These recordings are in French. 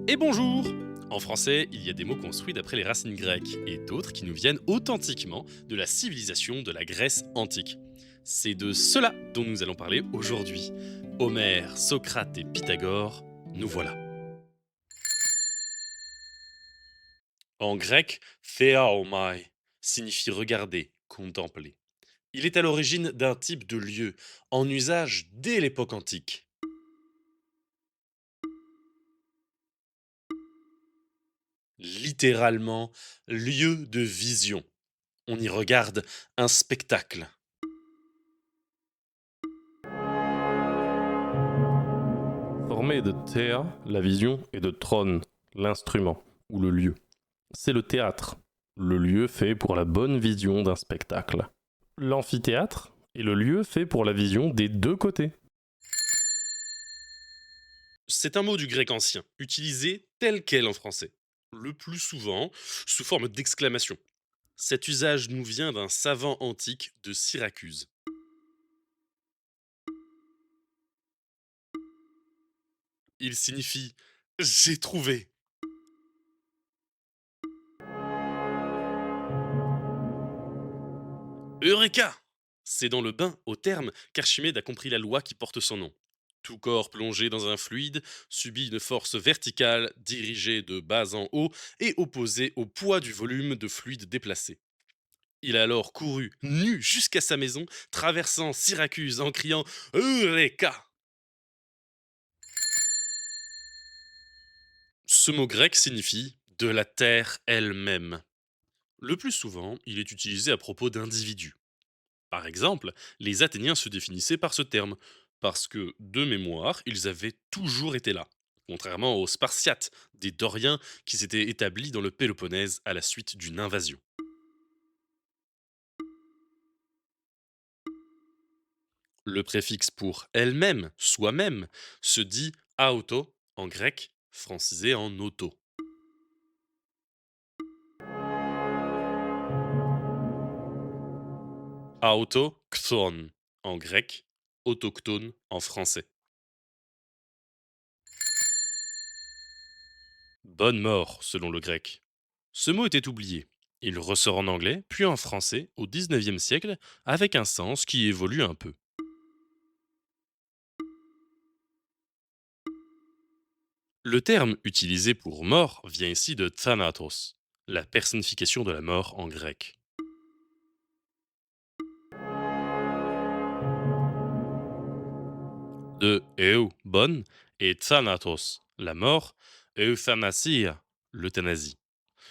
Et bonjour! En français, il y a des mots construits d'après les racines grecques et d'autres qui nous viennent authentiquement de la civilisation de la Grèce antique. C'est de cela dont nous allons parler aujourd'hui. Homère, Socrate et Pythagore, nous voilà. En grec, theaomai signifie regarder, contempler. Il est à l'origine d'un type de lieu, en usage dès l'époque antique. Littéralement, lieu de vision. On y regarde un spectacle. Formé de théa, la vision, et de trône, l'instrument, ou le lieu. C'est le théâtre, le lieu fait pour la bonne vision d'un spectacle. L'amphithéâtre est le lieu fait pour la vision des deux côtés. C'est un mot du grec ancien, utilisé tel quel en français, le plus souvent sous forme d'exclamation. Cet usage nous vient d'un savant antique de Syracuse. Il signifie j'ai trouvé. Eureka! C'est dans le bain, au terme, qu'Archimède a compris la loi qui porte son nom. Tout corps plongé dans un fluide subit une force verticale dirigée de bas en haut et opposée au poids du volume de fluide déplacé. Il a alors couru nu jusqu'à sa maison, traversant Syracuse en criant Eureka! Ce mot grec signifie de la terre elle-même. Le plus souvent, il est utilisé à propos d'individus. Par exemple, les Athéniens se définissaient par ce terme, parce que, de mémoire, ils avaient toujours été là, contrairement aux Spartiates, des Doriens qui s'étaient établis dans le Péloponnèse à la suite d'une invasion. Le préfixe pour elle-même, soi-même, se dit auto en grec, francisé en auto. Autochthone en grec, autochtone en français. Bonne mort selon le grec. Ce mot était oublié. Il ressort en anglais, puis en français au 19e siècle, avec un sens qui évolue un peu. Le terme utilisé pour mort vient ici de thanatos, la personnification de la mort en grec. De eu, bonne, et thanatos, la mort, euthanasia, l'euthanasie.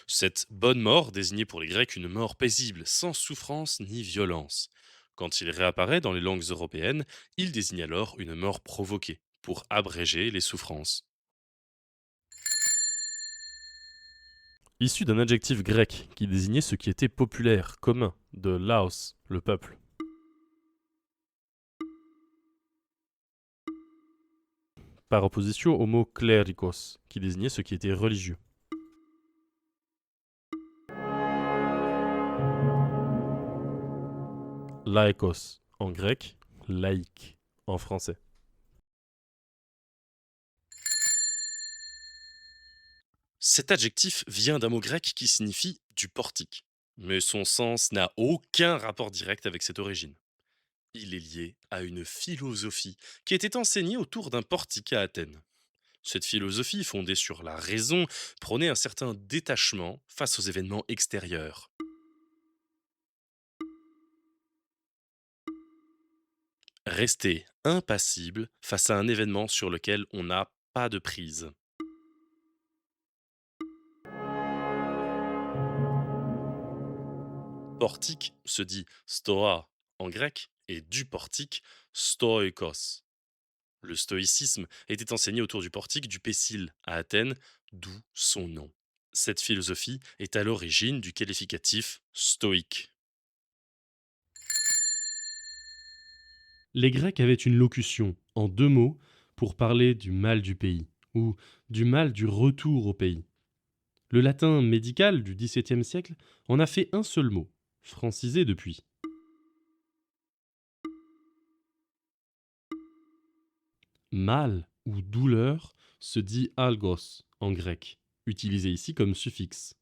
Cette bonne mort désignait pour les Grecs une mort paisible, sans souffrance ni violence. Quand il réapparaît dans les langues européennes, il désigne alors une mort provoquée, pour abréger les souffrances. Issu d'un adjectif grec qui désignait ce qui était populaire, commun, de laos, le peuple. Par opposition au mot clérikos, qui désignait ce qui était religieux. Laïkos, en grec, laïque, en français. Cet adjectif vient d'un mot grec qui signifie du portique. Mais son sens n'a aucun rapport direct avec cette origine. Il est lié à une philosophie qui était enseignée autour d'un portique à Athènes. Cette philosophie, fondée sur la raison, prônait un certain détachement face aux événements extérieurs. Rester impassible face à un événement sur lequel on n'a pas de prise. Portique se dit stoa en grec et du portique stoikos. Le stoïcisme était enseigné autour du portique du Pécile à Athènes, d'où son nom. Cette philosophie est à l'origine du qualificatif stoïque. Les Grecs avaient une locution, en deux mots, pour parler du mal du pays, ou du mal du retour au pays. Le latin médical du XVIIe siècle en a fait un seul mot, francisé depuis. Mal ou douleur se dit algos en grec, utilisé ici comme suffixe.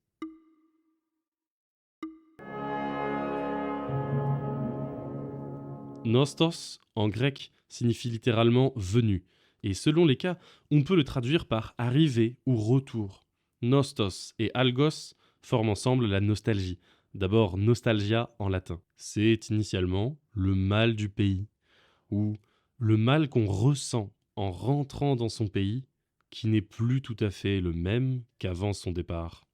Nostos en grec signifie littéralement venu, et selon les cas, on peut le traduire par arrivée ou retour. Nostos et algos forment ensemble la nostalgie. D'abord nostalgia en latin. C'est initialement le mal du pays, ou le mal qu'on ressent en rentrant dans son pays, qui n'est plus tout à fait le même qu'avant son départ.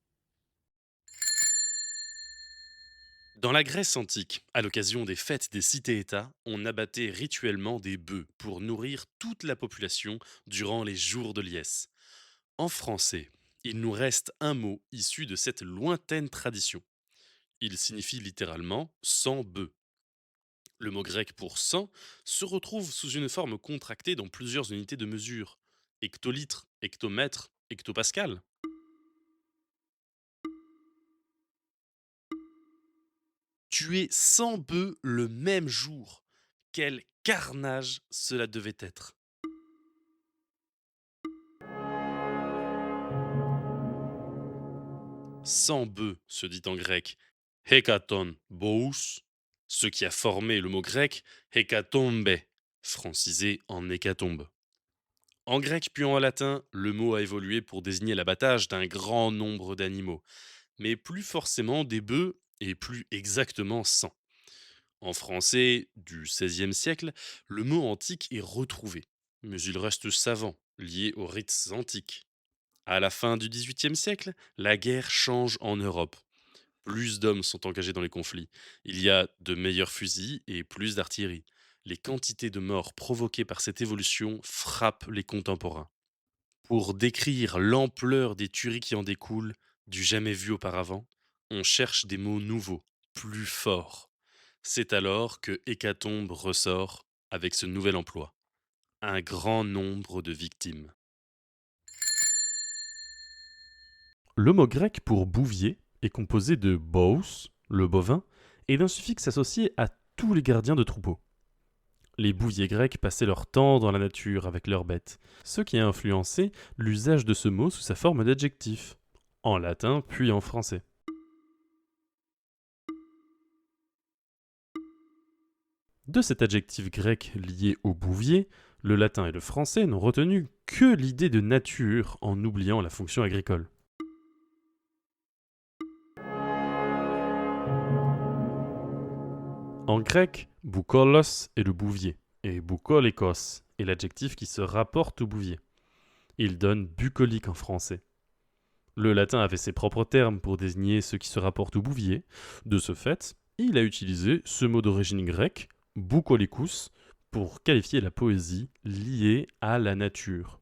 Dans la Grèce antique, à l'occasion des fêtes des cités-États, on abattait rituellement des bœufs pour nourrir toute la population durant les jours de liesse. En français, il nous reste un mot issu de cette lointaine tradition. Il signifie littéralement sans bœuf. Le mot grec pour 100 se retrouve sous une forme contractée dans plusieurs unités de mesure. Hectolitre, hectomètre, hectopascal. Tuer 100 bœufs le même jour. Quel carnage cela devait être. 100 bœufs se dit en grec hékaton bous, ce qui a formé le mot grec hékatombe, francisé en hécatombe. En grec puis en latin, le mot a évolué pour désigner l'abattage d'un grand nombre d'animaux, mais plus forcément des bœufs et plus exactement 100. En français du XVIe siècle, le mot antique est retrouvé, mais il reste savant, lié aux rites antiques. À la fin du XVIIIe siècle, la guerre change en Europe. Plus d'hommes sont engagés dans les conflits. Il y a de meilleurs fusils et plus d'artillerie. Les quantités de morts provoquées par cette évolution frappent les contemporains. Pour décrire l'ampleur des tueries qui en découlent, du jamais vu auparavant, on cherche des mots nouveaux, plus forts. C'est alors que hécatombe ressort avec ce nouvel emploi. Un grand nombre de victimes. Le mot grec pour bouvier est composé de bous, le bovin, et d'un suffixe associé à tous les gardiens de troupeaux. Les bouviers grecs passaient leur temps dans la nature avec leurs bêtes, ce qui a influencé l'usage de ce mot sous sa forme d'adjectif, en latin puis en français. De cet adjectif grec lié au bouvier, le latin et le français n'ont retenu que l'idée de nature en oubliant la fonction agricole. En grec, boukolos est le bouvier, et boukolekos est l'adjectif qui se rapporte au bouvier. Il donne bucolique en français. Le latin avait ses propres termes pour désigner ce qui se rapporte au bouvier. De ce fait, il a utilisé ce mot d'origine grecque, boukolikous, pour qualifier la poésie liée à la nature.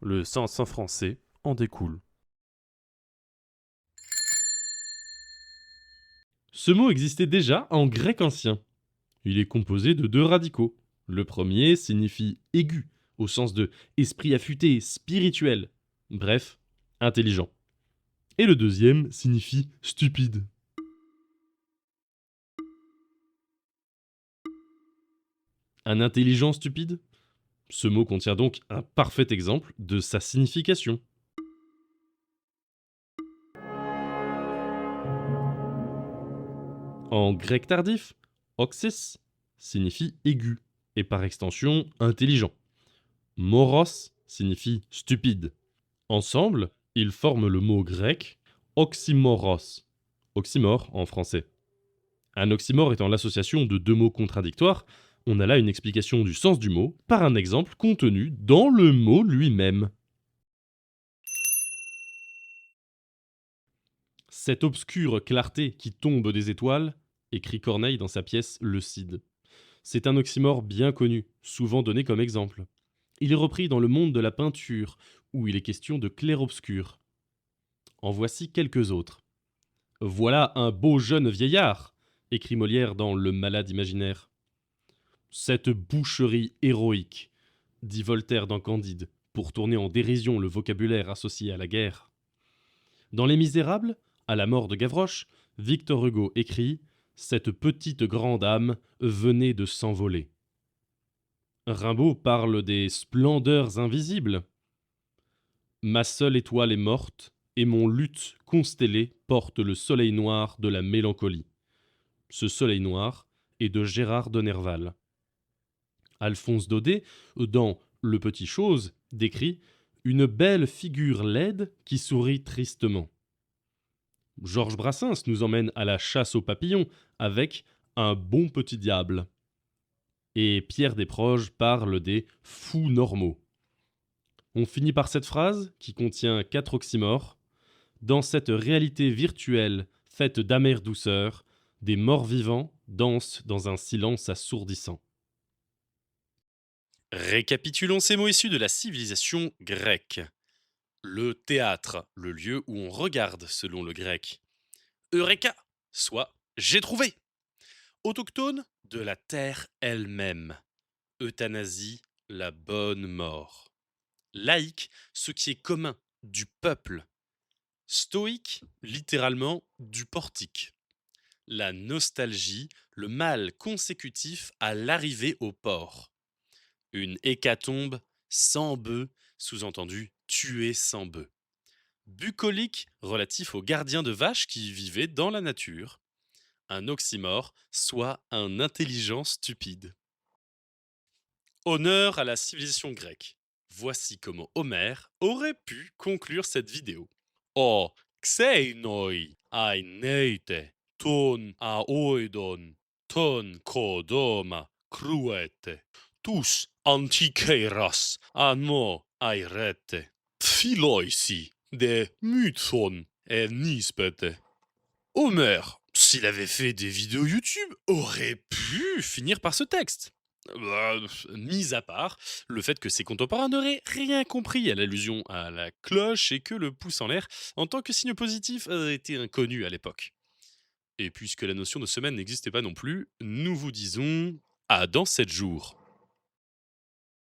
Le sens en français en découle. Ce mot existait déjà en grec ancien. Il est composé de deux radicaux. Le premier signifie aigu, au sens de esprit affûté, spirituel, bref, intelligent. Et le deuxième signifie stupide. Un intelligent stupide? Ce mot contient donc un parfait exemple de sa signification. En grec tardif, oxys signifie aigu et par extension intelligent. Moros signifie stupide. Ensemble, ils forment le mot grec oxymoros, oxymore en français. Un oxymore étant l'association de deux mots contradictoires, on a là une explication du sens du mot par un exemple contenu dans le mot lui-même. Cette obscure clarté qui tombe des étoiles, écrit Corneille dans sa pièce Le Cid. C'est un oxymore bien connu, souvent donné comme exemple. Il est repris dans le monde de la peinture, où il est question de clair-obscur. En voici quelques autres. Voilà un beau jeune vieillard, écrit Molière dans Le Malade imaginaire. Cette boucherie héroïque, dit Voltaire dans Candide, pour tourner en dérision le vocabulaire associé à la guerre. Dans Les Misérables, à la mort de Gavroche, Victor Hugo écrit « Cette petite grande âme venait de s'envoler ». Rimbaud parle des splendeurs invisibles. Ma seule étoile est morte, et mon luth constellé porte le soleil noir de la mélancolie. Ce soleil noir est de Gérard de Nerval. Alphonse Daudet, dans Le Petit Chose, décrit une belle figure laide qui sourit tristement. Georges Brassens nous emmène à la chasse aux papillons avec un bon petit diable. Et Pierre Desproges parle des fous normaux. On finit par cette phrase qui contient 4 oxymores. Dans cette réalité virtuelle faite d'amère douceur, des morts vivants dansent dans un silence assourdissant. Récapitulons ces mots issus de la civilisation grecque. Le théâtre, le lieu où on regarde selon le grec. Eureka, soit j'ai trouvé. Autochtone, de la terre elle-même. Euthanasie, la bonne mort. Laïque, ce qui est commun, du peuple. Stoïque, littéralement du portique. La nostalgie, le mal consécutif à l'arrivée au port. Une hécatombe sans bœufs, sous-entendu tuer sans bœufs. Bucolique, relatif aux gardiens de vaches qui vivaient dans la nature. Un oxymore, soit un intelligent stupide. Honneur à la civilisation grecque. Voici comment Homère aurait pu conclure cette vidéo. O xeinoi aineite ton aoidon ton kodoma cruete tous antikeiras anmo airete philoisi de mython et nispete. Homère, s'il avait fait des vidéos YouTube, aurait pu finir par ce texte. Mis à part le fait que ses contemporains n'auraient rien compris à l'allusion à la cloche et que le pouce en l'air, en tant que signe positif, était inconnu à l'époque. Et puisque la notion de semaine n'existait pas non plus, nous vous disons à dans 7 jours.